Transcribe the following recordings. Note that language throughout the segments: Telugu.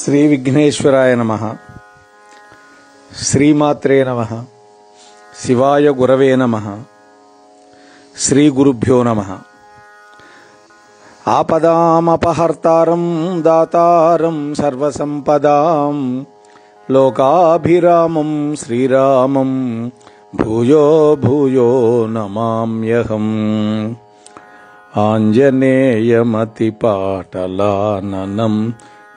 శ్రీ విఘ్నేశ్వరాయ నమః. శ్రీమాత్రే నమః. శివాయ గురవే నమః. శ్రీ గురుభ్యో నమః. ఆపదామపహర్తారం దాతారం సర్వసంపదాం లోకాభిరామం శ్రీరామం భూయో భూయో నమామ్యహం. ఆంజనేయమతిపాటలాననం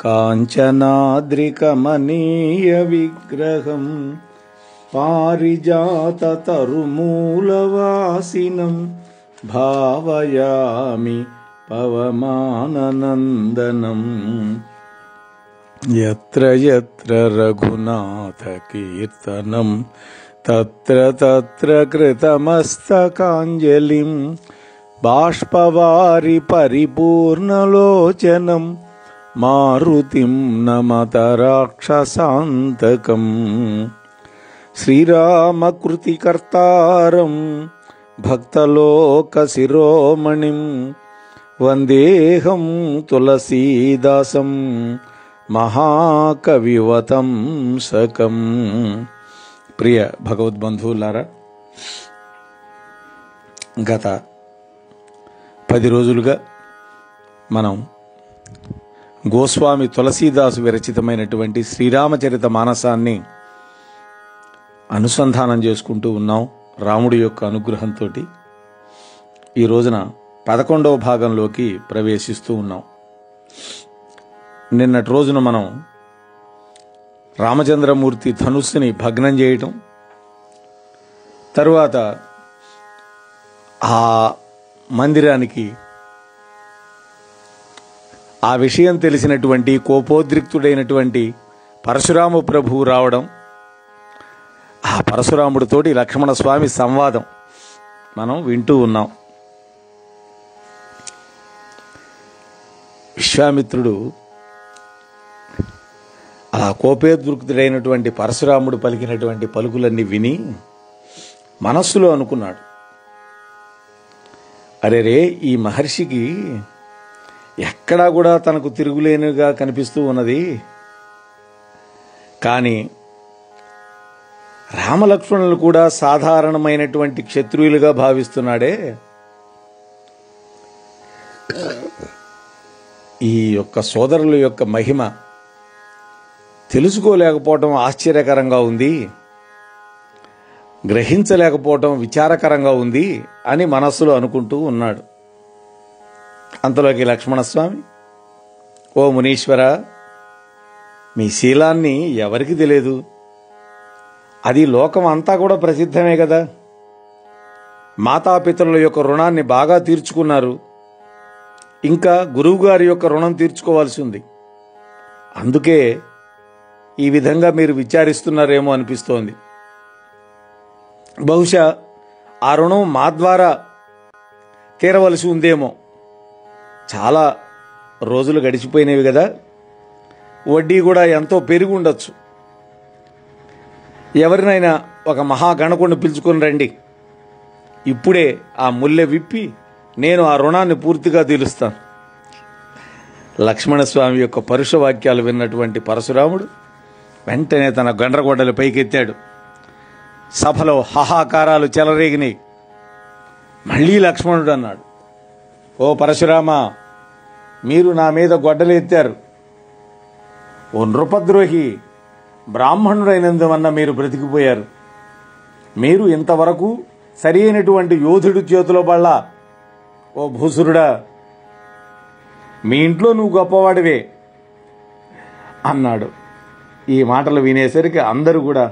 కాంచనాద్రికమనీయ విగ్రహం పారిజాతతరుమూలవాసినం భావయామి పవమాననందనం. యత్ర యత్ర రఘునాథ కీర్తనం తత్ర తత్ర కృతమస్తకాంజలిం బాష్పవారి పరిపూర్ణలోచనం మారుతిం నమత రాక్షసాంతకం. శ్రీరామకృతికర్తారం భక్తలోకశిరోమణిం వందేహం తులసీదాసం మహాకవివతం సకం. ప్రియ భగవద్బంధువులారా, గత 10 రోజులుగా మనం గోస్వామి తులసీదాసు విరచితమైనటువంటి శ్రీరామచరిత మానసాన్ని అనుసంధానం చేసుకుంటూ ఉన్నాం. రాముడి యొక్క అనుగ్రహంతో ఈ రోజున 11వ భాగంలోకి ప్రవేశిస్తూ ఉన్నాం. నిన్నటి రోజున మనం రామచంద్రమూర్తి ధనుస్సుని భగ్నం చేయటం, తరువాత ఆ మందిరానికి ఆ విషయం తెలిసినటువంటి కోపోద్రిక్తుడైనటువంటి పరశురామ ప్రభువు రావడం, ఆ పరశురాముడితోటి లక్ష్మణస్వామి సంవాదం మనం వింటూ ఉన్నాం. విశ్వామిత్రుడు ఆ కోపోద్రిక్తుడైనటువంటి పరశురాముడు పలికినటువంటి పలుకులన్నీ విని మనస్సులో అనుకున్నాడు, అరే రే, ఈ మహర్షికి ఎక్కడా కూడా తనకు తిరుగులేనిగా కనిపిస్తూ ఉన్నది. కానీ రామలక్ష్మణులు కూడా సాధారణమైనటువంటి క్షత్రియులుగా భావిస్తున్నాడే. ఈ యొక్క సోదరుల యొక్క మహిమ తెలుసుకోలేకపోవటం ఆశ్చర్యకరంగా ఉంది, గ్రహించలేకపోవటం విచారకరంగా ఉంది అని మనస్సులో అనుకుంటూ ఉన్నాడు. అంతలోకి లక్ష్మణస్వామి, ఓ మునీశ్వర, మీ శీలాన్ని ఎవరికి తెలియదు, అది లోకం అంతా కూడా ప్రసిద్ధమే కదా. మాతాపితరుల యొక్క రుణాన్ని బాగా తీర్చుకున్నారు, ఇంకా గురువుగారి యొక్క రుణం తీర్చుకోవాల్సి ఉంది. అందుకే ఈ విధంగా మీరు విచారిస్తున్నారేమో అనిపిస్తోంది. బహుశా ఆ రుణం మా ద్వారా తీరవలసి ఉందేమో. చాలా రోజులు గడిచిపోయినవి కదా, వడ్డీ కూడా ఎంతో పెరిగి ఉండొచ్చు. ఎవరినైనా ఒక మహాగణకుడిని పిలుచుకొని రండి, ఇప్పుడే ఆ ముల్లె విప్పి నేను ఆ రుణాన్ని పూర్తిగా తీరుస్తాను. లక్ష్మణస్వామి యొక్క పరుష వాక్యాలు విన్నటువంటి పరశురాముడు వెంటనే తన గండ్రగొడ్డలు పైకెత్తాడు. సభలో హాహాకారాలు చెలరేగినాయి. మళ్ళీ లక్ష్మణుడు అన్నాడు, ఓ పరశురామ, మీరు నా మీద గొడ్డలు ఎత్తారు. ఓ నృపద్రోహి, బ్రాహ్మణుడైనందువల్ల మీరు బ్రతికిపోయారు. మీరు ఇంతవరకు సరి అయినటువంటి యోధుడి చేతిలో పడలా. ఓ భూసురుడా, మీ ఇంట్లో నువ్వు గొప్పవాడివే అన్నాడు. ఈ మాటలు వినేసరికి అందరూ కూడా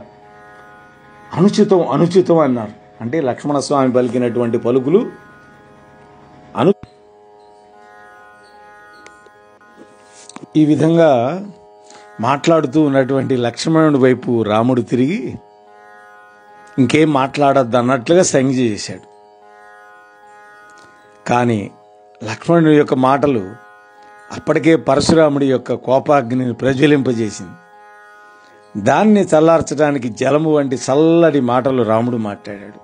అనుచితం అనుచితం అన్నారు. అంటే లక్ష్మణస్వామి పలికినటువంటి పలుకులు ఈ విధంగా మాట్లాడుతూ ఉన్నటువంటి లక్ష్మణుడి వైపు రాముడు తిరిగి ఇంకేం మాట్లాడద్దు అన్నట్లుగా సంజ్ఞ చేశాడు. కానీ లక్ష్మణుడి యొక్క మాటలు అప్పటికే పరశురాముడి యొక్క కోపాగ్నిని ప్రజ్వలింపజేసింది. దాన్ని చల్లార్చడానికి జలము వంటి చల్లటి మాటలు రాముడు మాట్లాడాడు.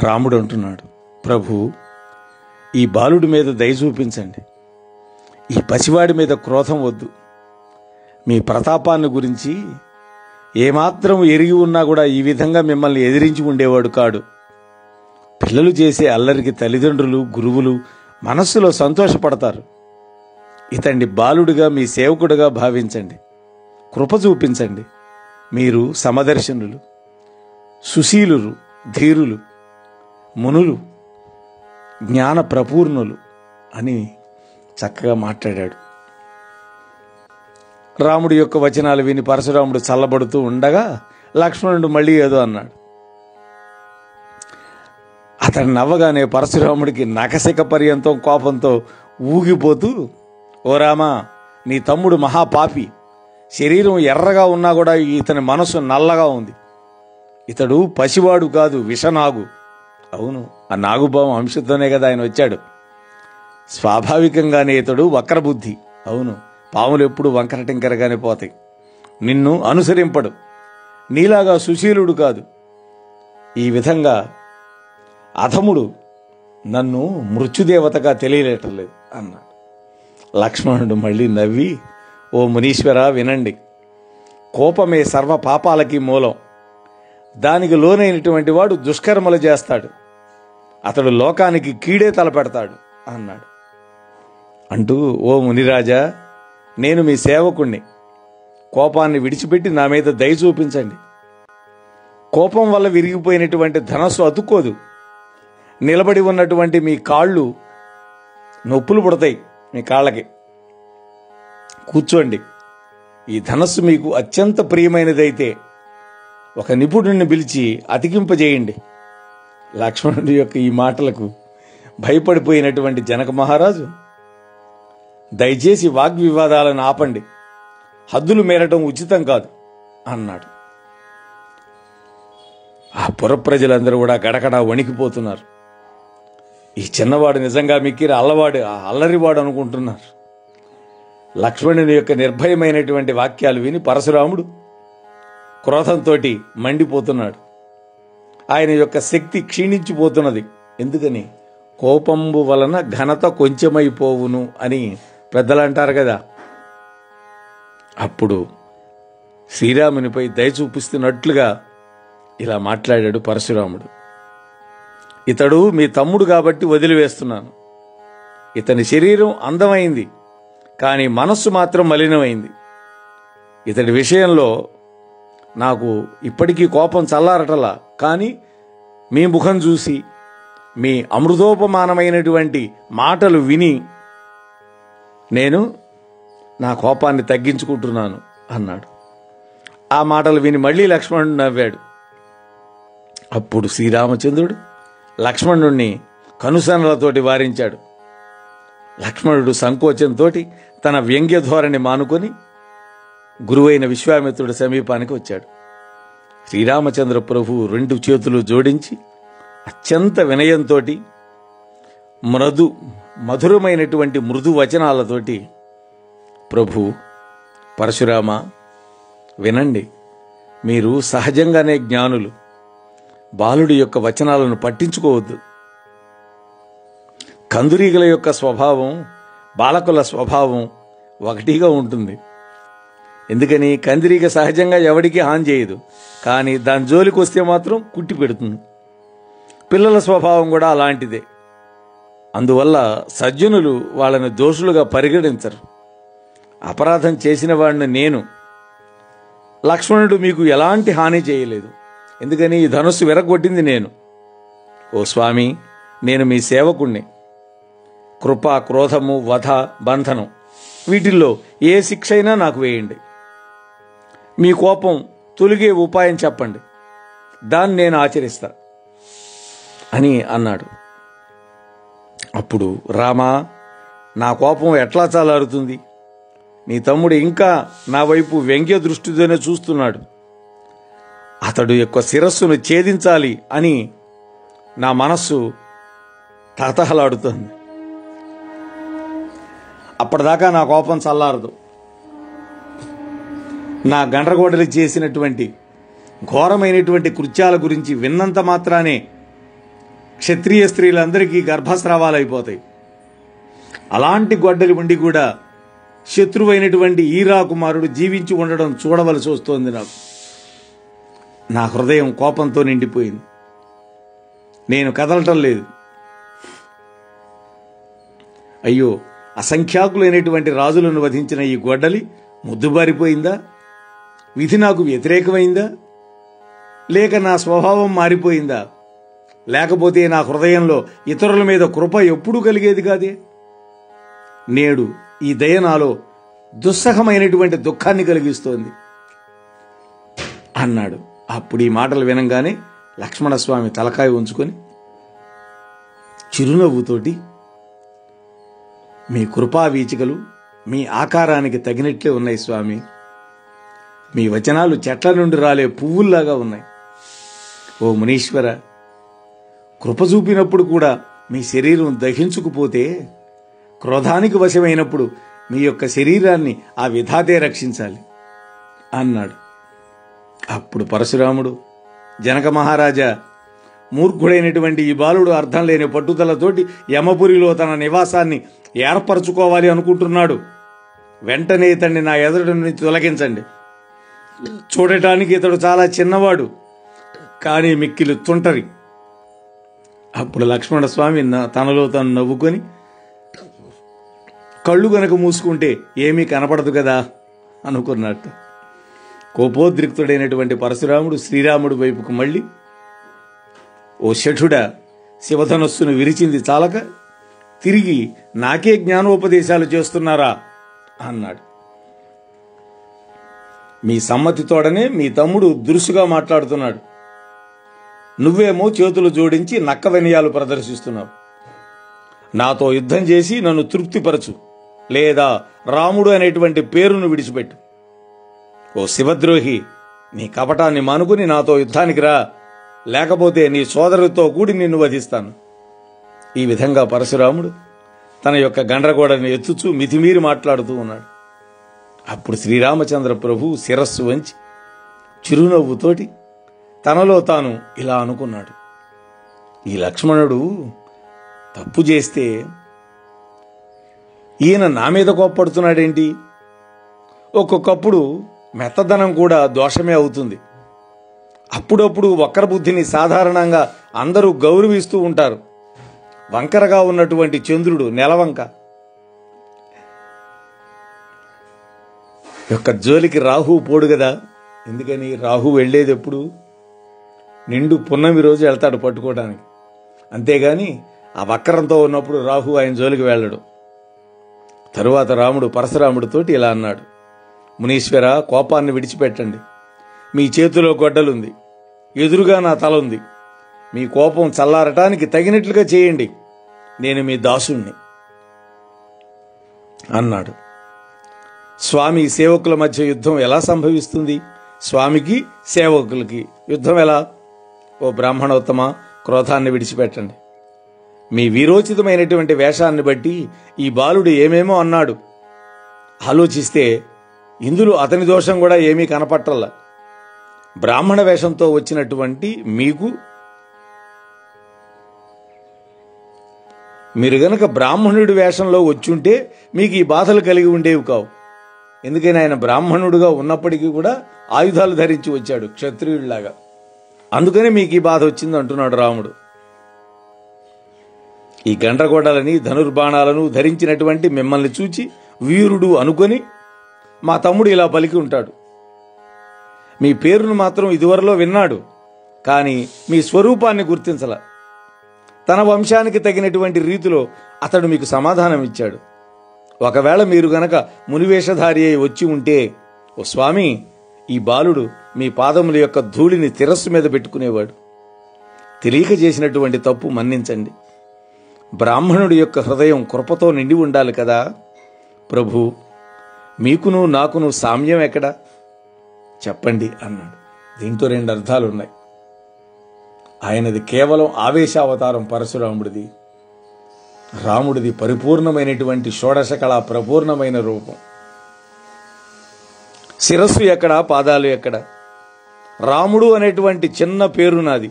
రాముడు అంటున్నాడు, ప్రభు, ఈ బాలుడి మీద దయ చూపించండి. ఈ పసివాడి మీద క్రోధం వద్దు. మీ ప్రతాపాన్ని గురించి ఏమాత్రం ఎరిగి ఉన్నా కూడా ఈ విధంగా మిమ్మల్ని ఎదిరించి ఉండేవాడు కాడు. పిల్లలు చేసే అల్లరికి తల్లిదండ్రులు, గురువులు మనస్సులో సంతోషపడతారు. ఇతన్ని బాలుడిగా మీ సేవకుడిగా భావించండి, కృప చూపించండి. మీరు సమదర్శనులు, సుశీలులు, ధీరులు, మునులు, జ్ఞాన ప్రపూర్ణులు అని చక్కగా మాట్లాడాడు. రాముడి యొక్క వచనాలు విని పరశురాముడు చల్లబడుతూ ఉండగా లక్ష్మణుడు మళ్ళీ ఏదో అన్నాడు. అతడు నవ్వగానే పరశురాముడికి నఖశిఖ పర్యంతం కోపంతో ఊగిపోతూ, ఓ రామా, నీ తమ్ముడు మహాపాపి. శరీరం ఎర్రగా ఉన్నా కూడా ఇతని మనసు నల్లగా ఉంది. ఇతడు పసివాడు కాదు, విషనాగు. అవును, ఆ నాగుభావం అంశతోనే కదా ఆయన వచ్చాడు. స్వాభావికంగానే ఇతడు వక్రబుద్ధి. అవును, పాములు ఎప్పుడు వంకర టింకరగానే పోతాయి. నిన్ను అనుసరింపడు. నీలాగా సుశీలుడు కాదు. ఈ విధంగా అధముడు నన్ను మృత్యుదేవతగా తెలియలేటలేదు అన్నాడు. లక్ష్మణుడు మళ్ళీ నవ్వి, ఓ మునీశ్వర, వినండి. కోపమే సర్వ పాపాలకి మూలం. దానికి లోనైనటువంటి వాడు దుష్కర్మలు చేస్తాడు. అతడు లోకానికి కీడే తలపెడతాడు అన్నాడు. అంటూ, ఓ మునిరాజా, నేను మీ సేవకుణ్ణి. కోపాన్ని విడిచిపెట్టి నా మీద దయ చూపించండి. కోపం వల్ల విరిగిపోయినటువంటి ధనస్సు అతుక్కోదు. నిలబడి ఉన్నటువంటి మీ కాళ్ళు నొప్పులు పుడతాయి. మీ కాళ్ళకి కూర్చోండి. ఈ ధనస్సు మీకు అత్యంత ప్రియమైనదైతే ఒక నిపుణుడిని పిలిచి అతికింపజేయండి. లక్ష్మణుడి యొక్క ఈ మాటలకు భయపడిపోయినటువంటి జనక మహారాజు, దయచేసి వాగ్వివాదాలను ఆపండి, హద్దులు మేరటం ఉచితం కాదు అన్నాడు. ఆ పుర ప్రజలందరూ కూడా గడగడ వణికిపోతున్నారు. ఈ చిన్నవాడు నిజంగా మిక్కిరి అల్లరివాడు అనుకుంటున్నారు. లక్ష్మణుని యొక్క నిర్భయమైనటువంటి వాక్యాలు విని పరశురాముడు క్రోధంతో మండిపోతున్నాడు. ఆయన యొక్క శక్తి క్షీణించిపోతున్నది. ఎందుకని? కోపంబు వలన ఘనత కొంచెమైపోవును అని పెద్దలు అంటారు కదా. అప్పుడు శ్రీరామునిపై దయ చూపిస్తున్నట్లుగా ఇలా మాట్లాడాడు పరశురాముడు. ఇతడు మీ తమ్ముడు కాబట్టి వదిలివేస్తున్నాను. ఇతని శరీరం అందమైంది, కానీ మనస్సు మాత్రం మలినమైంది. ఇతడి విషయంలో నాకు ఇప్పటికీ కోపం చల్లారటలా. కానీ మీ ముఖం చూసి, మీ అమృతోపమానమైనటువంటి మాటలు విని నేను నా కోపాన్ని తగ్గించుకుంటున్నాను అన్నాడు. ఆ మాటలు విని మళ్ళీ లక్ష్మణుడు నవ్వాడు. అప్పుడు శ్రీరామచంద్రుడు లక్ష్మణుడిని కనుసనలతోటి వారించాడు. లక్ష్మణుడు సంకోచంతో తన వ్యంగ్య ధోరణి మానుకొని గురువైన విశ్వామిత్రుడి సమీపానికి వచ్చాడు. శ్రీరామచంద్ర ప్రభు 2 చేతులు జోడించి అత్యంత వినయంతో మధురమైనటువంటి మృదు వచనాలతోటి, ప్రభు, పరశురామ, వినండి. మీరు సహజంగానే జ్ఞానులు. బాలుడి యొక్క వచనాలను పట్టించుకోవద్దు. కందురీగల యొక్క స్వభావం, బాలకుల స్వభావం ఒకటిగా ఉంటుంది. ఎందుకని? కందిరీగ సహజంగా ఎవడికి హాని చేయదు, కానీ దాని జోలికి వస్తే మాత్రం కుట్టి పెడుతుంది. పిల్లల స్వభావం కూడా అలాంటిదే. అందువల్ల సజ్జనులు వాళ్ళని దోషులుగా పరిగణించరు. అపరాధం చేసిన వాడిని నేను. లక్ష్మణుడు మీకు ఎలాంటి హాని చేయలేదు. ఎందుకని? ఈ ధనుస్సు విరగొట్టింది నేను. ఓ స్వామి, నేను మీ సేవకుణ్ణి. కృప, క్రోధము, వధ, బంధనం, వీటిల్లో ఏ శిక్ష అయినా నాకు వేయండి. మీ కోపం తొలగే ఉపాయం చెప్పండి, దాన్ని నేను ఆచరిస్తా అని అన్నాడు. అప్పుడు, రామా, నా కోపం ఎట్లా చల్లారుతుంది? నీ తమ్ముడు ఇంకా నా వైపు వ్యంగ్య దృష్టితోనే చూస్తున్నాడు. అతడు యొక్క శిరస్సును ఛేదించాలి అని నా మనస్సు తహతహలాడుతోంది. అప్పటిదాకా నా కోపం చల్లారదు. నా గండ్రగోడలు చేసినటువంటి ఘోరమైనటువంటి కృత్యాల గురించి విన్నంత మాత్రానే క్షత్రియ స్త్రీలందరికీ గర్భస్రావాలు అయిపోతాయి. అలాంటి గొడ్డలి ఉండి కూడా శత్రువైనటువంటి ఈ రాకుమారుడు జీవించి ఉండడం చూడవలసి వస్తోంది. నా హృదయం కోపంతో నిండిపోయింది. నేను కదలటం లేదు. అయ్యో, అసంఖ్యాకులైనటువంటి రాజులను వధించిన ఈ గొడ్డలి ముద్దుబారిపోయిందా? విధి నాకు వ్యతిరేకమైందా? లేక నా స్వభావం మారిపోయిందా? లేకపోతే నా హృదయంలో ఇతరుల మీద కృప ఎప్పుడూ కలిగేది కాదే. నేడు ఈ దయ నాలో దుస్సహమైనటువంటి దుఃఖాన్ని కలిగిస్తోంది అన్నాడు. అప్పుడు ఈ మాటలు వినంగానే లక్ష్మణస్వామి తలకాయ ఉంచుకొని చిరునవ్వుతోటి, మీ కృపా వీచికలు మీ ఆకారానికి తగినట్లే ఉన్నాయి స్వామి. మీ వచనాలు చెట్ల నుండి రాలే పువ్వుల్లాగా ఉన్నాయి. ఓ మునీశ్వర, కృప చూపినప్పుడు కూడా మీ శరీరం దహించుకుపోతే, క్రోధానికి వశమైనప్పుడు మీ యొక్క శరీరాన్ని ఆ విధాతే రక్షించాలి అన్నాడు. అప్పుడు పరశురాముడు, జనక మహారాజా, మూర్ఖుడైనటువంటి ఈ బాలుడు అర్థం లేని పట్టుదలతోటి యమపురిలో తన నివాసాన్ని ఏర్పరచుకోవాలి అనుకుంటున్నాడు. వెంటనే ఇతన్ని నా ఎదుట నుంచి తొలగించండి. చూడటానికి ఇతడు చాలా చిన్నవాడు, కానీ మిక్కిలి తుంటరి. అప్పుడు లక్ష్మణస్వామి తనలో తను నవ్వుకొని, కళ్ళు గనక మూసుకుంటే ఏమీ కనపడదు కదా అనుకున్నట్టు. కోపోద్రిక్తుడైనటువంటి పరశురాముడు శ్రీరాముడి వైపుకు మళ్ళీ, ఓ శఠుడా, శివధనస్సును విరిచింది చాలక తిరిగి నాకే జ్ఞానోపదేశాలు చేస్తున్నారా అన్నాడు. మీ సమ్మతితోడనే మీ తమ్ముడు దురుసుగా మాట్లాడుతున్నాడు. నువ్వేమో చేతులు జోడించి నక్క వినయాలు ప్రదర్శిస్తున్నావు. నాతో యుద్ధం చేసి నన్ను తృప్తిపరచు, లేదా రాముడు అనేటువంటి పేరును విడిచిపెట్టు. ఓ శివద్రోహి, నీ కపటాన్ని మానుకుని నాతో యుద్ధానికి రా, లేకపోతే నీ సోదరుడితో కూడి నిన్ను వధిస్తాను. ఈ విధంగా పరశురాముడు తన యొక్క గండ్రగోడని ఎత్తుచూ మితిమీరి మాట్లాడుతూ ఉన్నాడు. అప్పుడు శ్రీరామచంద్ర ప్రభు శిరస్సు వంచి చిరునవ్వుతోటి తనలో తాను ఇలా అనుకున్నాడు, ఈ లక్ష్మణుడు తప్పు చేస్తే ఈయన నా మీద కోప్పడుతున్నాడేంటి? ఒక్కొక్కప్పుడు మెత్తదనం కూడా దోషమే అవుతుంది. అప్పుడప్పుడు వక్ర బుద్ధిని సాధారణంగా అందరూ గౌరవిస్తూ ఉంటారు. వంకరగా ఉన్నటువంటి చంద్రుడు నెలవంక యొక్క జోలికి రాహు పోడు కదా. ఎందుకని? రాహు వెళ్ళేది ఎప్పుడు? నిండు పున్నమి రోజు వెళ్తాడు పట్టుకోవడానికి. అంతేగాని ఆ వక్రంతో ఉన్నప్పుడు రాహు ఆయన జోలికి వెళ్ళడు. తరువాత రాముడు పరశురాముడితోటి ఇలా అన్నాడు, మునీశ్వర, కోపాన్ని విడిచిపెట్టండి. మీ చేతిలో గొడ్డలుంది, ఎదురుగా నా తల ఉంది. మీ కోపం చల్లారటానికి తగినట్లుగా చేయండి. నేను మీ దాసుణ్ణి అన్నాడు. స్వామి సేవకుల మధ్య యుద్ధం ఎలా సంభవిస్తుంది? స్వామికి సేవకులకి యుద్ధం ఎలా? ఓ బ్రాహ్మణోత్తమ, క్రోధాన్ని విడిచిపెట్టండి. మీ వీరోచితమైనటువంటి వేషాన్ని బట్టి ఈ బాలుడు ఏమేమో అన్నాడు. ఆలోచిస్తే ఇందులో అతని దోషం కూడా ఏమీ కనపట్టల్లా. బ్రాహ్మణ వేషంతో వచ్చినటువంటి మీరు గనక బ్రాహ్మణుడి వేషంలో వచ్చుంటే మీకు ఈ బాధలు కలిగి ఉండేవి కావు. ఎందుకని ఆయన బ్రాహ్మణుడుగా ఉన్నప్పటికీ కూడా ఆయుధాలు ధరించి వచ్చాడు క్షత్రియుడిలాగా. అందుకని మీకు ఈ బాధ వచ్చింది అంటున్నాడు రాముడు. ఈ గండ్రగొడ్డలని ధనుర్బాణాలను ధరించినటువంటి మిమ్మల్ని చూచి వీరుడు అనుకొని మా తమ్ముడు ఇలా పలికి ఉంటాడు. మీ పేరును మాత్రం ఇదివరలో విన్నాడు, కానీ మీ స్వరూపాన్ని గుర్తించల. తన వంశానికి తగినటువంటి రీతిలో అతడు మీకు సమాధానం ఇచ్చాడు. ఒకవేళ మీరు గనక మునివేషధారి అయి వచ్చి ఉంటే, ఓ స్వామి, ఈ బాలుడు మీ పాదముల యొక్క ధూళిని శిరస్సు మీద పెట్టుకునేవాడు. తెలియక చేసినటువంటి తప్పు మన్నించండి. బ్రాహ్మణుడి యొక్క హృదయం కృపతో నిండి ఉండాలి కదా. ప్రభు, మీకును నాకును సామ్యం ఎక్కడా చెప్పండి అన్నాడు. దీంతో రెండు అర్థాలున్నాయి. ఆయనది కేవలం ఆవేశావతారం పరశురాముడిది, రాముడిది పరిపూర్ణమైనటువంటి షోడశకళా ప్రపూర్ణమైన రూపం. శిరస్సు ఎక్కడ, పాదాలు ఎక్కడ? రాముడు అనేటువంటి చిన్న పేరు నాది,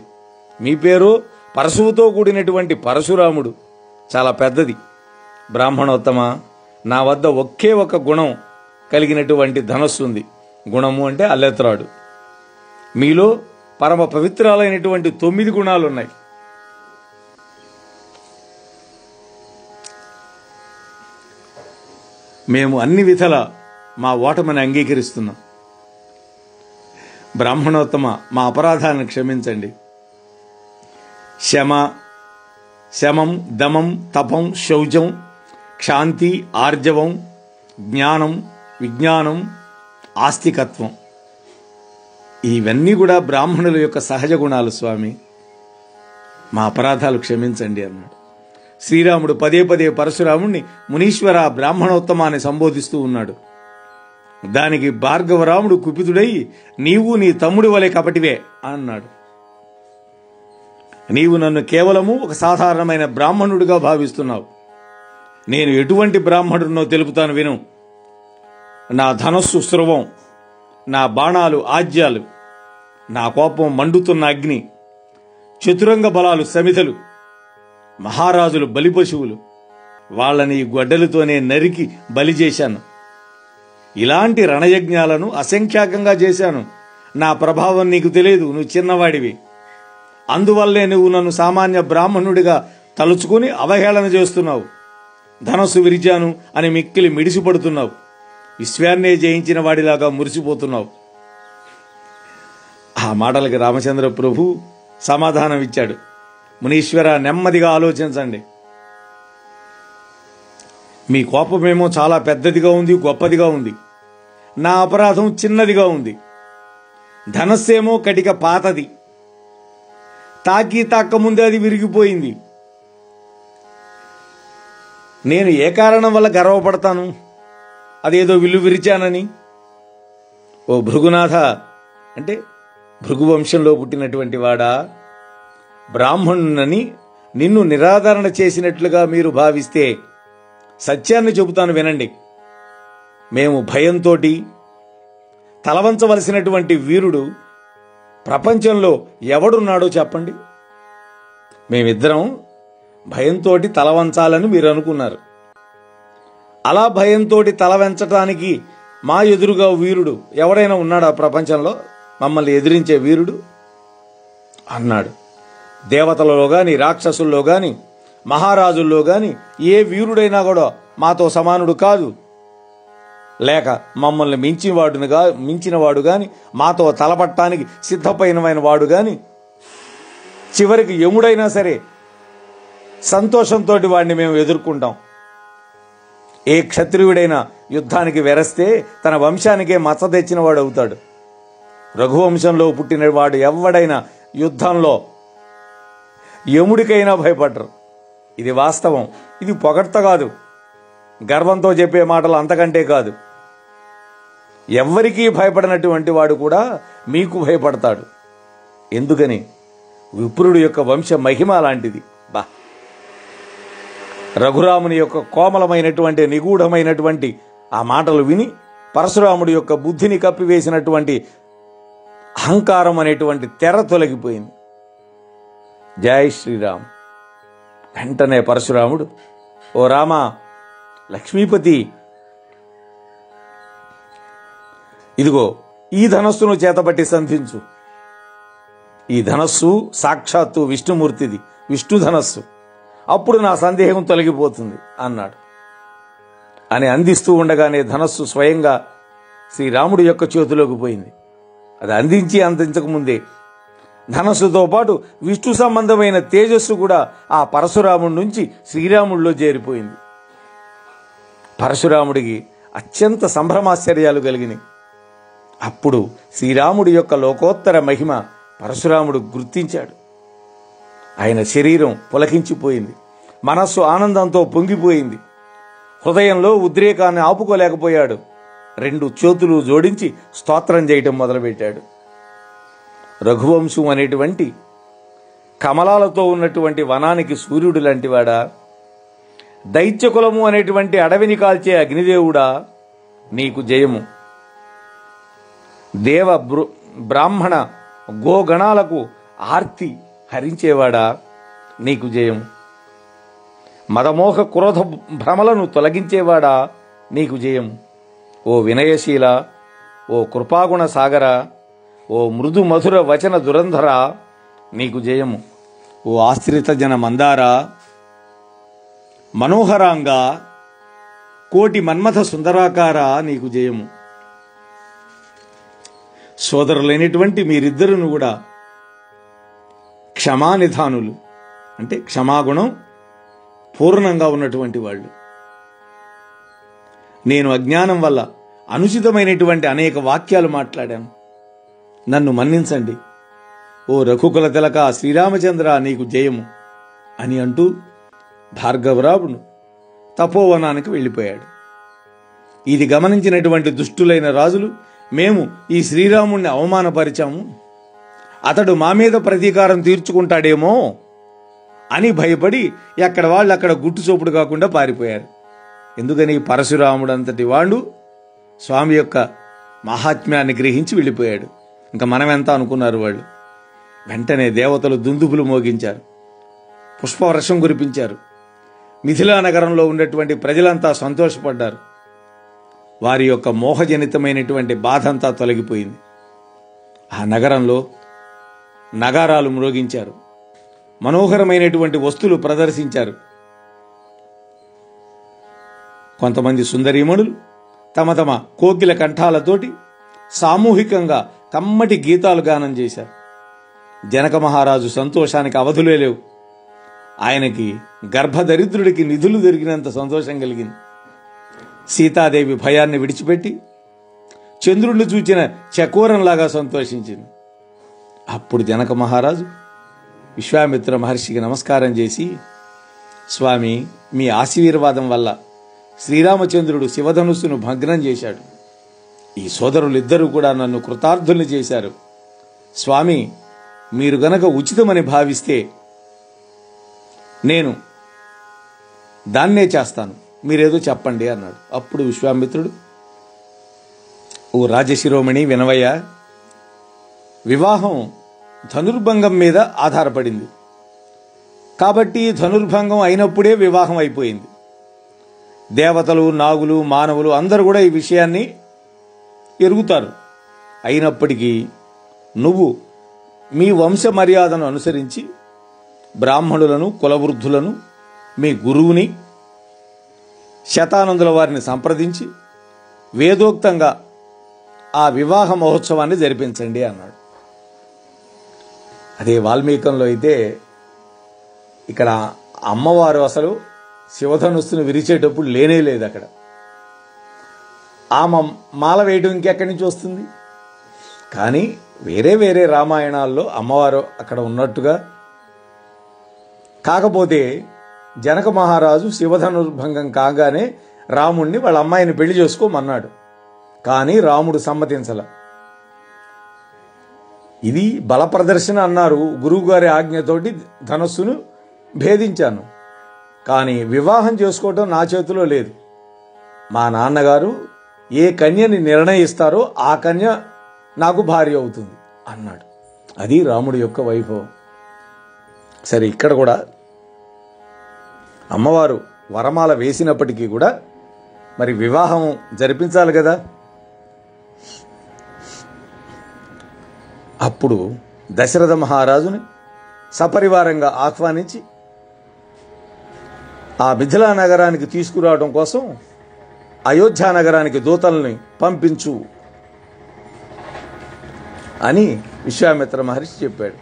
మీ పేరు పరశువుతో కూడినటువంటి పరశురాముడు చాలా పెద్దది. బ్రాహ్మణోత్తమ, నా వద్ద ఒకే ఒక గుణం కలిగినటువంటి ధనస్సు ఉంది. గుణము అంటే అల్లెత్రాడు. మీలో పరమ పవిత్రాలైనటువంటి 9 గుణాలు ఉన్నాయి. మేము అన్ని విధాల మా ఓటమిని అంగీకరిస్తున్నాం. బ్రాహ్మణోత్తమ, మా అపరాధాలను క్షమించండి. శమం, దమం, తపం, శౌచం, క్షాంతి, ఆర్జవం, జ్ఞానం, విజ్ఞానం, ఆస్తికత్వం, ఇవన్నీ కూడా బ్రాహ్మణుల యొక్క సహజ గుణాలు స్వామి. మా అపరాధాలు క్షమించండి అన్నాడు. శ్రీరాముడు పదే పదే పరశురాముణ్ణి మునీశ్వర బ్రాహ్మణోత్తమాన్ని సంబోధిస్తూ ఉన్నాడు. దానికి భార్గవరాముడు కుపితుడై, నీవు నీ తమ్ముడి వలె కపటివే అన్నాడు. నీవు నన్ను కేవలము ఒక సాధారణమైన బ్రాహ్మణుడిగా భావిస్తున్నావు. నేను ఎటువంటి బ్రాహ్మణుడినో తెలుపుతాను విను. నా ధనస్సు స్రవం, నా బాణాలు ఆజ్యాలు, నా కోపం మండుతున్న అగ్ని, చతురంగ బలాలు సమిధలు, మహారాజులు బలిపశువులు, వాళ్ళని గొడ్డలతోనే నరికి బలి చేశాను. ఇలాంటి రణయజ్ఞాలను అసంఖ్యాకంగా చేశాను. నా ప్రభావం నీకు తెలియదు, నువ్వు చిన్నవాడివి. అందువల్లే నువ్వు నన్ను సామాన్య బ్రాహ్మణుడిగా తలుచుకుని అవహేళన చేస్తున్నావు. ధనస్సు విరిచాను అని మిక్కిలి మిడిసిపడుతున్నావు. విశ్వాన్నే జయించిన వాడిలాగా మురిసిపోతున్నావు. ఆ మాటలకి రామచంద్ర ప్రభు సమాధానం ఇచ్చాడు. మునీశ్వర, నెమ్మదిగా ఆలోచించండి. మీ కోపమేమో చాలా పెద్దదిగా ఉంది, గొప్పదిగా ఉంది. నా అపరాధం చిన్నదిగా ఉంది. ధనస్సేమో కటిక పాతది, తాకముందే అది విరిగిపోయింది. నేను ఏ కారణం వల్ల గర్వపడతాను? అదేదో విల్లు విరిచానని. ఓ భృగునాథ, అంటే భృగువంశంలో పుట్టినటువంటి వాడా, బ్రాహ్మణునని నిన్ను నిరాదరణ చేసినట్లుగా మీరు భావిస్తే సత్యాన్ని చెబుతాను వినండి. మేము భయంతో తలవంచవలసినటువంటి వీరుడు ప్రపంచంలో ఎవడున్నాడో చెప్పండి. మేమిద్దరం భయంతో తలవంచాలని మీరు అనుకున్నారు. అలా భయంతో తల వంచటానికి మా ఎదురుగా వీరుడు ఎవడైనా ఉన్నాడా ప్రపంచంలో, మమ్మల్ని ఎదిరించే వీరుడు అన్నాడు. దేవతలలో గాని, రాక్షసుల్లో గాని, మహారాజుల్లో గాని ఏ వీరుడైనా కూడా మాతో సమానుడు కాదు. లేక మమ్మల్ని మించినవాడు గాని, మాతో తలపట్టానికి సిద్ధమైన వాడు గాని, చివరికి యముడైనా సరే సంతోషంతో వాడిని మేము ఎదుర్కొంటాం. ఏ క్షత్రియుడైనా యుద్ధానికి వెరస్తే తన వంశానికే మచ్చ తెచ్చినవాడు అవుతాడు. రఘువంశంలో పుట్టినవాడు ఎవడైనా యుద్ధంలో యముడికైనా భయపడరు. ఇది వాస్తవం. ఇది పొగడ్త కాదు, గర్వంతో చెప్పే మాటలు అంతకంటే కాదు. ఎవ్వరికీ భయపడినటువంటి వాడు కూడా మీకు భయపడతాడు. ఎందుకని? విప్రుడు యొక్క వంశ మహిమ లాంటిది. రఘురాముని యొక్క కోమలమైనటువంటి నిగూఢమైనటువంటి ఆ మాటలు విని పరశురాముడి యొక్క బుద్ధిని కప్పివేసినటువంటి అహంకారం అనేటువంటి తెర తొలగిపోయింది. జై శ్రీరామ్. వెంటనే పరశురాముడు, ఓ రామ, లక్ష్మీపతి, ఇదిగో ఈ ధనస్సును చేతబట్టి సంధించు. ఈ ధనస్సు సాక్షాత్తు విష్ణుమూర్తిది, విష్ణు ధనస్సు. అప్పుడు నా సందేహం తొలగిపోతుంది అన్నాడు. అని అందిస్తూ ఉండగానే ధనస్సు స్వయంగా శ్రీరాముడి యొక్క చేతిలోకి పోయింది. అది అందించకముందే ధనస్సుతో పాటు విష్ణు సంబంధమైన తేజస్సు కూడా ఆ పరశురాముడి నుంచి శ్రీరాముడిలో చేరిపోయింది. పరశురాముడికి అత్యంత సంభ్రమాశ్చర్యాలు కలిగినాయి. అప్పుడు శ్రీరాముడి యొక్క లోకోత్తర మహిమ పరశురాముడు గుర్తించాడు. ఆయన శరీరం పులకించిపోయింది, మనస్సు ఆనందంతో పొంగిపోయింది. హృదయంలో ఉద్రేకాన్ని ఆపుకోలేకపోయాడు. 2 చేతులు జోడించి స్తోత్రం చేయటం మొదలుపెట్టాడు. రఘువంశం అనేటువంటి కమలాలతో ఉన్నటువంటి వనానికి సూర్యుడు లాంటివాడా, దైత్యకులము అనేటువంటి అడవిని కాల్చే అగ్నిదేవుడా, నీకు జయము. దేవ బ్రాహ్మణ గోగణాలకు ఆర్తి హరించేవాడా, నీకు జయము. మదమోహ క్రోధ భ్రమలను తొలగించేవాడా నీకు జయము. ఓ వినయశీల, ఓ కృపాగుణ సాగర, ఓ మృదు మధుర వచన దురంధర నీకు జయము. ఓ ఆశ్రిత జన మందార, మనోహరాంగ, కోటి మన్మథ సుందరాకార నీకు జయము. సోదరులైనటువంటి మీరిద్దరును కూడా క్షమానిధానులు, అంటే క్షమాగుణం పూర్ణంగా ఉన్నటువంటి వాళ్ళు. నేను అజ్ఞానం వల్ల అనుచితమైనటువంటి అనేక వాక్యాలు మాట్లాడాను, నన్ను మన్నించండి. ఓ రఘుకుల తిలక శ్రీరామచంద్ర నీకు జయము అని అంటూ భార్గవరావును తపోవనానికి వెళ్ళిపోయాడు. ఇది గమనించినటువంటి దుష్టులైన రాజులు, మేము ఈ శ్రీరాముణ్ణి అవమానపరిచాము, అతడు మా మీద ప్రతీకారం తీర్చుకుంటాడేమో అని భయపడి ఎక్కడ వాళ్ళు అక్కడ గుట్టుచోపుడు కాకుండా పారిపోయారు. ఎందుకని? పరశురాముడంతటి వాడు స్వామి యొక్క మహాత్మ్యాన్ని గ్రహించి వెళ్ళిపోయాడు. ఇంకా మనమెంత అనుకున్నారు వాళ్ళు. వెంటనే దేవతలు దుందుబులు మోగించారు, పుష్పవర్షం కురిపించారు. మిథిలా నగరంలో ఉన్నటువంటి ప్రజలంతా సంతోషపడ్డారు. వారి యొక్క మోహజనితమైనటువంటి బాధ అంతా తొలగిపోయింది. ఆ నగరంలో నగారాలు మ్రోగించారు, మనోహరమైనటువంటి వస్తువులు ప్రదర్శించారు. కొంతమంది సుందరీమణులు తమ తమ కోకిల కంఠాలతోటి సామూహికంగా కమ్మటి గీతాలు గానం చేశారు. జనక మహారాజు సంతోషానికి అవధులే లేవు. ఆయనకి గర్భదరిద్రుడికి నిధులు దొరికినంత సంతోషం కలిగింది. సీతాదేవి భయాన్ని విడిచిపెట్టి చంద్రుడిని చూచిన చకోరంలాగా సంతోషించింది. అప్పుడు జనక మహారాజు విశ్వామిత్ర మహర్షికి నమస్కారం చేసి, స్వామి, మీ ఆశీర్వాదం వల్ల శ్రీరామచంద్రుడు శివధనుస్సును భగ్నం చేశాడు. ఈ సోదరులిద్దరూ కూడా నన్ను కృతార్థుల్ని చేశారు. స్వామి, మీరు గనక ఉచితమని భావిస్తే నేను దాన్నే చేస్తాను, మీరేదో చెప్పండి అన్నాడు. అప్పుడు విశ్వామిత్రుడు, ఓ రాజశిరోమణి వినవయ్య, వివాహం ధనుర్భంగం మీద ఆధారపడింది కాబట్టి ధనుర్భంగం అయినప్పుడే వివాహం అయిపోయింది. దేవతలు, నాగులు, మానవులు అందరూ కూడా ఈ విషయాన్ని ఎరుగుతారు. అయినప్పటికీ నువ్వు మీ వంశ మర్యాదను అనుసరించి బ్రాహ్మణులను, కులవృద్ధులను, మీ గురువుని, శతానందుల వారిని సంప్రదించి వేదోక్తంగా ఆ వివాహ మహోత్సవాన్ని జరిపించండి అన్నాడు. అదే వాల్మీకంలో అయితే ఇక్కడ అమ్మవారు అసలు శివధనుస్సును విరిచేటప్పుడు లేనే లేదు. అక్కడ ఆ మాల వేయడం ఇంకెక్కడి నుంచి వస్తుంది? కానీ వేరే వేరే రామాయణాల్లో అమ్మవారు అక్కడ ఉన్నట్టుగా. కాకపోతే జనక మహారాజు శివధనుర్భంగం కాగానే రాముణ్ణి వాళ్ళ అమ్మాయిని పెళ్లి చేసుకోమన్నాడు. కానీ రాముడు సమ్మతించల. ఇది బల ప్రదర్శన అన్నారు. గురువుగారి ఆజ్ఞతోటి ధనస్సును భేదించాను, కానీ వివాహం చేసుకోవటం నా చేతిలో లేదు. మా నాన్నగారు ఏ కన్యని నిర్ణయిస్తారో ఆ కన్య నాకు భార్య అవుతుంది అన్నాడు. అది రాముడి యొక్క వైభవం. సరే, ఇక్కడ కూడా అమ్మవారు వరమాల వేసినప్పటికీ కూడా మరి వివాహం జరిపించాలి కదా. అప్పుడు దశరథ మహారాజుని సపరివారంగా ఆహ్వానించి ఆ మిథిలా నగరానికి తీసుకురావడం కోసం అయోధ్య నగరానికి దూతల్ని పంపించు అని విశ్వామిత్ర మహర్షి చెప్పాడు.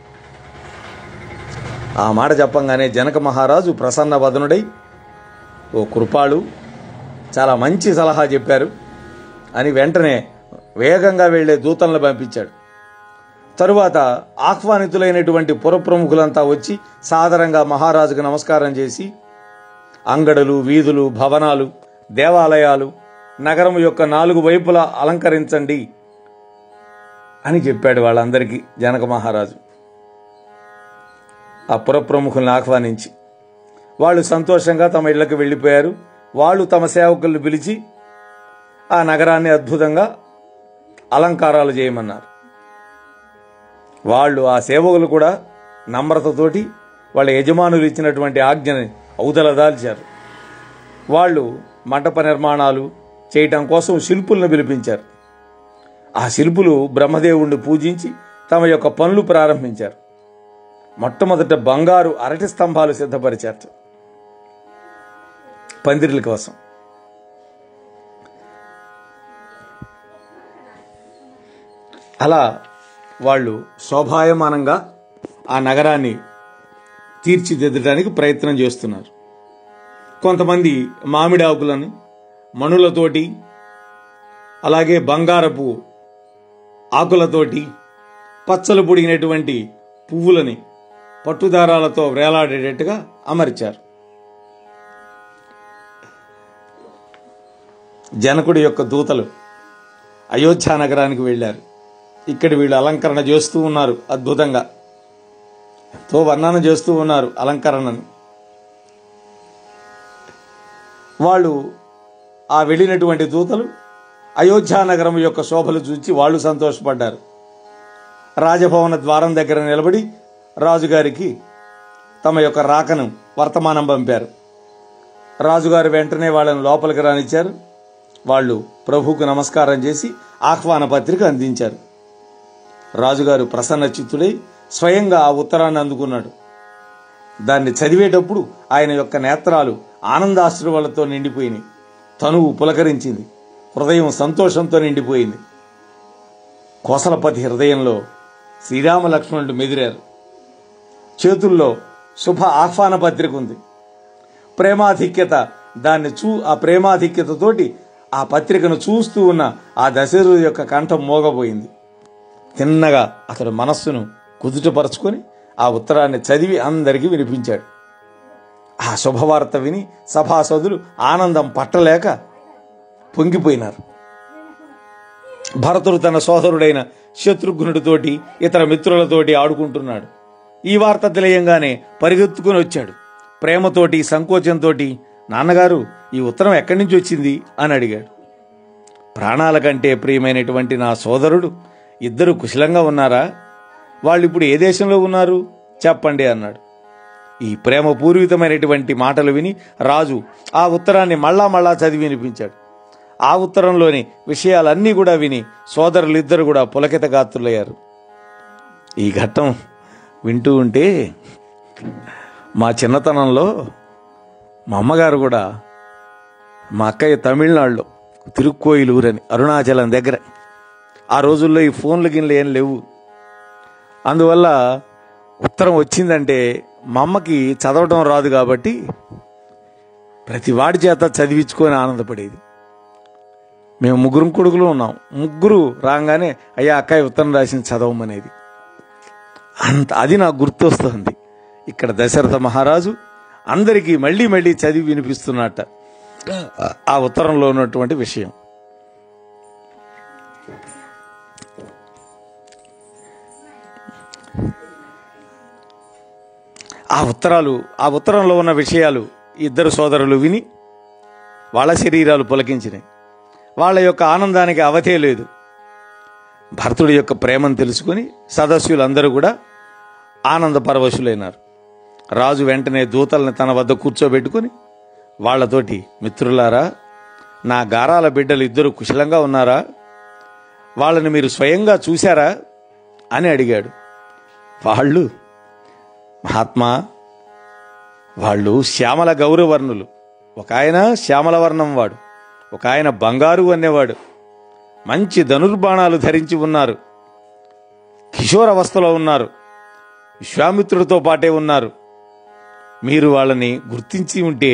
ఆ మాట చెప్పంగానే జనక మహారాజు ప్రసన్న వదనుడై, ఓ కృపాళు, చాలా మంచి సలహా చెప్పారు అని వెంటనే వేగంగా వెళ్లే దూతలను పంపించాడు. తరువాత ఆహ్వానితులైనటువంటి పురప్రముఖులంతా వచ్చి సాదరంగా మహారాజుకు నమస్కారం చేసి అంగడులు, వీధులు, భవనాలు, దేవాలయాలు, నగరం యొక్క 4 వైపులా అలంకరించండి అని చెప్పాడు వాళ్ళందరికీ జనక మహారాజు. ఆ పురప్రముఖుల్ని ఆహ్వానించి వాళ్ళు సంతోషంగా తమ ఇళ్లకు వెళ్ళిపోయారు. వాళ్ళు తమ సేవకులను పిలిచి ఆ నగరాన్ని అద్భుతంగా అలంకారాలు చేయమన్నారు. వాళ్ళు, ఆ సేవకులు కూడా నమ్రతతోటి వాళ్ళ యజమానులు ఇచ్చినటువంటి ఆజ్ఞని ఔదలదాల్చారు. వాళ్ళు మంటప నిర్మాణాలు చేయటం కోసం శిల్పులను పిలిపించారు. ఆ శిల్పులు బ్రహ్మదేవుణ్ణి పూజించి తమ యొక్క పనులు ప్రారంభించారు. మొట్టమొదట బంగారు అరటి స్తంభాలు సిద్ధపరిచారు పందిర్ల కోసం. అలా వాళ్ళు శోభాయమానంగా ఆ నగరాన్ని తీర్చిదిద్దడానికి ప్రయత్నం చేస్తున్నారు. కొంతమంది మామిడి ఆకులను మణులతోటి, అలాగే బంగారపు ఆకులతోటి, పచ్చలు పొడిగినటువంటి పువ్వులని పట్టుదారాలతో వేలాడేటట్టుగా అమర్చారు. జనకుడి యొక్క దూతలు అయోధ్య నగరానికి వెళ్ళారు. ఇక్కడ వీళ్ళు అలంకరణ చేస్తూ ఉన్నారు. అద్భుతంగా ఎంతో వర్ణన చేస్తూ ఉన్నారు అలంకరణను. వాళ్ళు ఆ వెళ్ళినటువంటి దూతలు అయోధ్య నగరం యొక్క శోభలు చూసి వాళ్ళు సంతోషపడ్డారు. రాజభవన ద్వారం దగ్గర నిలబడి రాజుగారికి తమ యొక్క రాకను వర్తమానం పంపారు. రాజుగారు వెంటనే వాళ్ళని లోపలికి రానిచ్చారు. వాళ్ళు ప్రభువుకు నమస్కారం చేసి ఆహ్వాన పత్రిక అందించారు. రాజుగారు ప్రసన్న చిత్తుడై స్వయంగా ఆ ఉత్తరాన్ని అందుకున్నాడు. దాన్ని చదివేటప్పుడు ఆయన యొక్క నేత్రాలు ఆనందాశ్రువులతో నిండిపోయినాయి. తనువు పులకరించింది. హృదయం సంతోషంతో నిండిపోయింది. కోసలపతి హృదయంలో శ్రీరామ లక్ష్మణుడు మెదిరారు. చేతుల్లో శుభ ఆహ్వాన పత్రిక ఉంది. ప్రేమాధిక్యత ఆ ప్రేమాధిక్యతతోటి ఆ పత్రికను చూస్తూ ఉన్న ఆ దశరథుడి యొక్క కంఠం మోగపోయింది. తిన్నగా అతడు మనస్సును కుదుటపరుచుకొని ఆ ఉత్తరాన్ని చదివి అందరికీ వినిపించాడు. ఆ శుభవార్త విని సభాసదులు ఆనందం పట్టలేక పొంగిపోయినారు. భరతుడు తన సోదరుడైన శత్రుఘ్నుడితోటి ఇతర మిత్రులతోటి ఆడుకుంటున్నాడు. ఈ వార్త తెలియంగానే పరిగెత్తుకుని వచ్చాడు. ప్రేమతోటి సంకోచంతో, నాన్నగారు, ఈ ఉత్తరం ఎక్కడి నుంచి వచ్చింది అని అడిగాడు. ప్రాణాల కంటే ప్రియమైనటువంటి నా సోదరుడు ఇద్దరు కుశలంగా ఉన్నారా? వాళ్ళు ఇప్పుడు ఏ దేశంలో ఉన్నారు చెప్పండి అన్నాడు. ఈ ప్రేమపూర్వితమైనటువంటి మాటలు విని రాజు ఆ ఉత్తరాన్ని మళ్ళా చదివి వినిపించాడు. ఆ ఉత్తరంలోని విషయాలన్నీ కూడా విని సోదరులిద్దరు కూడా పులకిత గాత్రులయ్యారు. ఈ ఘట్టం వింటూ ఉంటే మా చిన్నతనంలో మా అమ్మగారు కూడా, మా అక్కయ్య తమిళనాడులో తిరుక్కోయిలూరు అని అరుణాచలం దగ్గర, ఆ రోజుల్లో ఈ ఫోన్లు గిన్నెలు ఏం లేవు. అందువల్ల ఉత్తరం వచ్చిందంటే మా అమ్మకి చదవడం రాదు కాబట్టి ప్రతి వాడి చేత చదివించుకొని ఆనందపడేది. మేము ముగ్గురు కొడుకులు ఉన్నాం. ముగ్గురు రాగానే అయ్యా అక్కయ్య ఉత్తరం రాసింది చదవమనేది. అది నాకు గుర్తొస్తుంది. ఇక్కడ దశరథ మహారాజు అందరికీ మళ్ళీ చదివి వినిపిస్తున్నట్ట ఆ ఉత్తరంలో ఉన్నటువంటి విషయం. ఆ ఉత్తరంలో ఉన్న విషయాలు ఇద్దరు సోదరులు విని వాళ్ళ శరీరాలు పులకించినాయి. వాళ్ళ యొక్క ఆనందానికి అవధే లేదు. భరతుడి యొక్క ప్రేమను తెలుసుకుని సదస్యులందరూ కూడా ఆనంద పరవశులైనారు. రాజు వెంటనే దూతల్ని తన వద్ద కూర్చోబెట్టుకుని వాళ్లతోటి, మిత్రులారా, నా గారాల బిడ్డలు ఇద్దరు కుశలంగా ఉన్నారా? వాళ్ళని మీరు స్వయంగా చూశారా అని అడిగాడు. వాళ్ళు, మహాత్మా, వాళ్ళు శ్యామల గౌరవర్ణులు. ఒక ఆయన శ్యామల వర్ణం వాడు, ఒక ఆయన బంగారు అనేవాడు. మంచి ధనుర్బాణాలు ధరించి ఉన్నారు. కిషోరవస్థలో ఉన్నారు. విశ్వామిత్రుడితో పాటే ఉన్నారు. మీరు వాళ్ళని గుర్తించి ఉంటే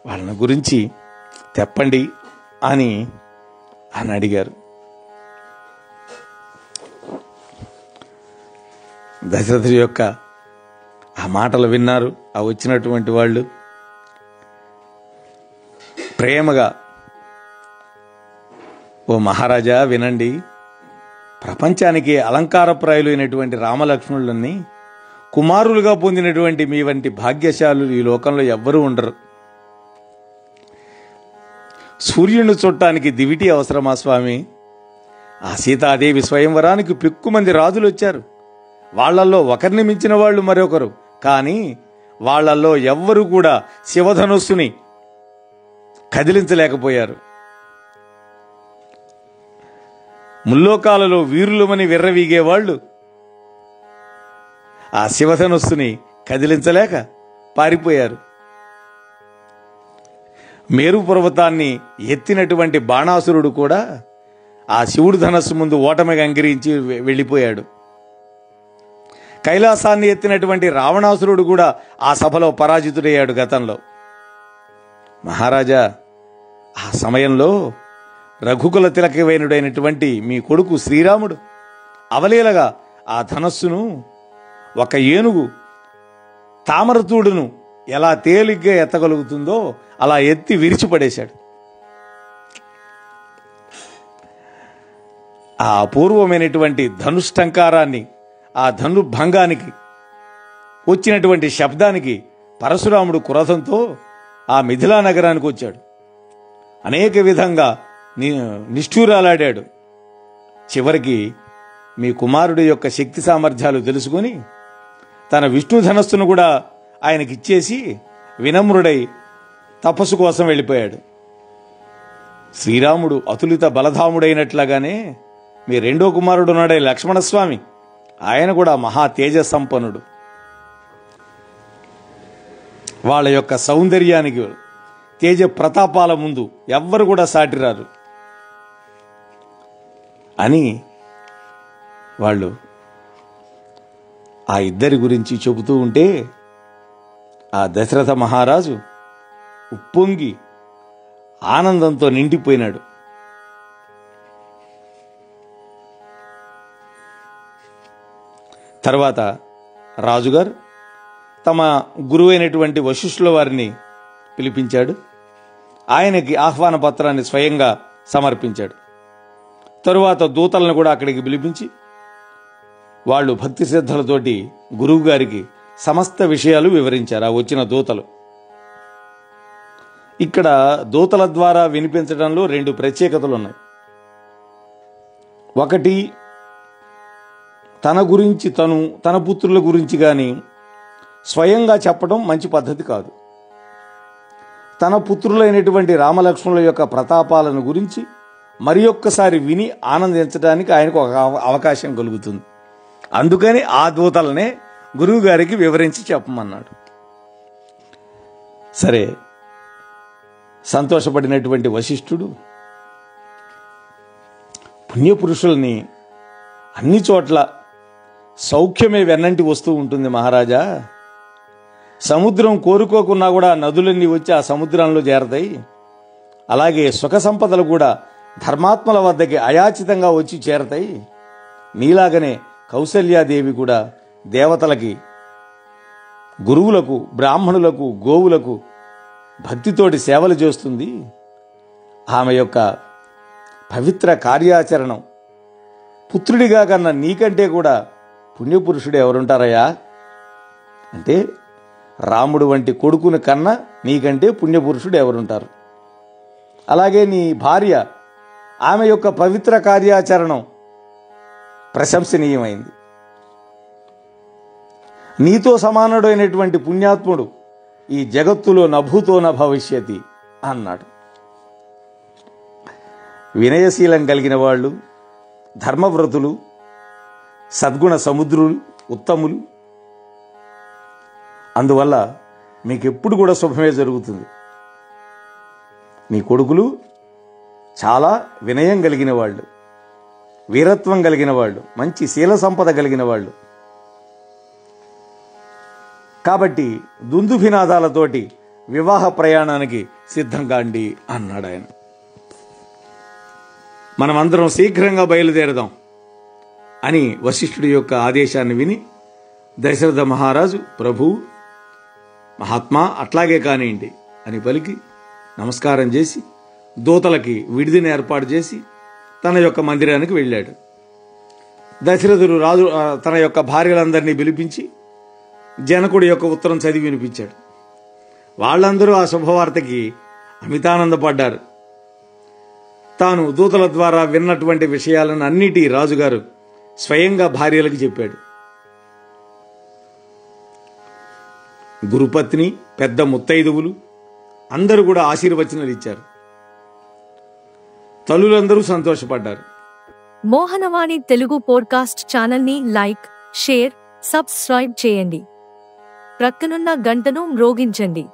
వాళ్ళని గురించి చెప్పండి అని అడిగారు. దశరథుడి యొక్క ఆ మాటలు విన్నారు. ఆ వచ్చినటువంటి వాళ్ళు ప్రేమగా, ఓ మహారాజా వినండి, ప్రపంచానికి అలంకారప్రాయులైనటువంటి రామలక్ష్మణులని కుమారులుగా పొందినటువంటి మీ వంటి భాగ్యశాలులు ఈ లోకంలో ఎవ్వరూ ఉండరు. సూర్యుని చూడటానికి దివిటి అవసరమా స్వామి? ఆ సీతాదేవి స్వయంవరానికి పెక్కుమంది రాజులు వచ్చారు. వాళ్లల్లో ఒకరిని మించిన వాళ్ళు మరొకరు. కానీ వాళ్ళల్లో ఎవ్వరూ కూడా శివధనుస్సుని కదిలించలేకపోయారు. ముల్లోకాలలో వీరులమని విర్రవీగేవాళ్ళు ఆ శివధనుస్సుని కదిలించలేక పారిపోయారు. మేరు పర్వతాన్ని ఎత్తినటువంటి బాణాసురుడు కూడా ఆ శివుడు ధనస్సు ముందు ఓటమిగా అంగరించి వెళ్ళిపోయాడు. కైలాసాన్ని ఎత్తినటువంటి రావణాసురుడు కూడా ఆ సభలో పరాజితుడయ్యాడు గతంలో. మహారాజా, ఆ సమయంలో రఘుకుల తిలకవేణుడైనటువంటి మీ కొడుకు శ్రీరాముడు అవలీలగా ఆ ధనస్సును ఒక ఏనుగు తామరతూడును ఎలా తేలిగ్గా ఎత్తగలుగుతుందో అలా ఎత్తి విరిచిపడేశాడు. ఆ అపూర్వమైనటువంటి ధనుష్టంకారాన్ని, ఆ ధనుర్భంగానికి వచ్చినటువంటి శబ్దానికి పరశురాముడు క్రోధంతో ఆ మిథిలా నగరానికి వచ్చాడు. అనేక విధంగా నిష్ఠూరాలాడాడు. చివరికి మీ కుమారుడి యొక్క శక్తి సామర్థ్యాలు తెలుసుకొని తన విష్ణు ధనస్సును కూడా ఆయనకిచ్చేసి వినమ్రుడై తపస్సు కోసం వెళ్ళిపోయాడు. శ్రీరాముడు అతులిత బలధాముడైనట్లుగానే మీ రెండో కుమారుడు ఉన్నాడే లక్ష్మణస్వామి, ఆయన కూడా మహా తేజ సంపన్నుడు. వాళ్ళ యొక్క సౌందర్యానికి, తేజ ప్రతాపాల ముందు ఎవ్వరు కూడా సాటిరారు అని వాళ్ళు ఆ ఇద్దరి గురించి చెబుతూ ఉంటే ఆ దశరథ మహారాజు ఉప్పొంగి ఆనందంతో నిండిపోయినాడు. తర్వాత రాజుగారు తమ గురువైనటువంటి వశిష్ఠుల వారిని పిలిపించాడు. ఆయనకి ఆహ్వాన పత్రాన్ని స్వయంగా సమర్పించాడు. తరువాత దూతలను కూడా అక్కడికి పిలిపించి వాళ్ళు భక్తి శ్రద్ధలతోటి గురువు గారికి సమస్త విషయాలు వివరించారు ఆ వచ్చిన దూతలు. ఇక్కడ దూతల ద్వారా వినిపించడంలో రెండు ప్రత్యేకతలు ఉన్నాయి. ఒకటి, తన గురించి తన పుత్రుల గురించి కానీ స్వయంగా చెప్పడం మంచి పద్ధతి కాదు. తన పుత్రులైనటువంటి రామలక్ష్మణుల యొక్క ప్రతాపాలను గురించి మరి ఒక్కసారి విని ఆనందించడానికి ఆయనకు ఒక అవకాశం కలుగుతుంది. అందుకని ఆ దూతలనే గురువు గారికి వివరించి చెప్పమన్నాడు. సరే, సంతోషపడినటువంటి వశిష్ఠుడు పుణ్యపురుషుల్ని అన్ని చోట్ల సౌఖ్యమే వెన్నంటి వస్తూ ఉంటుంది మహారాజా. సముద్రం కోరుకోకున్నా కూడా నదులన్నీ వచ్చి ఆ సముద్రంలో చేరతాయి. అలాగే సుఖ సంపదలు కూడా ధర్మాత్మల వద్దకి అయాచితంగా వచ్చి చేరతాయి. నీలాగనే కౌసల్యాదేవి కూడా దేవతలకి, గురువులకు, బ్రాహ్మణులకు, గోవులకు భక్తితోటి సేవలు చేస్తుంది. ఆమె యొక్క పవిత్ర కార్యాచరణం పుత్రుడిగా కన్నా నీకంటే కూడా పుణ్యపురుషుడు ఎవరుంటారయ్యా అంటే, రాముడు వంటి కొడుకుని కన్నా నీకంటే పుణ్యపురుషుడు ఎవరుంటారు. అలాగే నీ భార్య, ఆమె యొక్క పవిత్ర కార్యాచరణం ప్రశంసనీయమైంది. నీతో సమానుడైనటువంటి పుణ్యాత్ముడు ఈ జగత్తులో నభూతో న భవిష్యతి అన్నాడు. వినయశీలం కలిగిన వాళ్ళు, ధర్మవ్రతులు, సద్గుణ సముద్రులు, ఉత్తములు. అందువల్ల మీకు ఎప్పుడు కూడా శుభమే జరుగుతుంది. నీ కొడుకులు చాలా వినయం కలిగిన వాళ్ళు, వీరత్వం కలిగిన వాళ్ళు, మంచి శీల సంపద కలిగిన వాళ్ళు. కాబట్టి దుందుభినాదాలతోటి వివాహ ప్రయాణానికి సిద్ధం కాండి అన్నాడు ఆయన. మనమందరం శీఘ్రంగా బయలుదేరదాం అని వశిష్ఠుడి యొక్క ఆదేశాన్ని విని దశరథ మహారాజు, ప్రభు మహాత్మా అట్లాగే కానివ్వండి అని పలికి నమస్కారం చేసి దూతలకి విడిదిని ఏర్పాటు చేసి తన యొక్క మందిరానికి వెళ్ళాడు. దశరథుడు రాజు తన యొక్క భార్యలందరినీ పిలిపించి జనకుడి యొక్క ఉత్తరం చదివి వినిపించాడు. వాళ్ళందరూ ఆ శుభవార్తకి అమితానందపడ్డారు. తాను దూతల ద్వారా విన్నటువంటి విషయాలను అన్నిటి రాజుగారు స్వయంగా భార్యలకు చెప్పాడు. గురుపత్ని, పెద్ద ముత్తైదువులు అందరూ కూడా ఆశీర్వచనాలు ఇచ్చారు. తల్లులందరూ సంతోషపడ్డారు. మోహనవాణి తెలుగు పోడ్కాస్ట్ ఛానల్ని లైక్, షేర్, సబ్స్క్రైబ్ చేయండి. ప్రక్కనున్న గంటను మ్రోగించండి.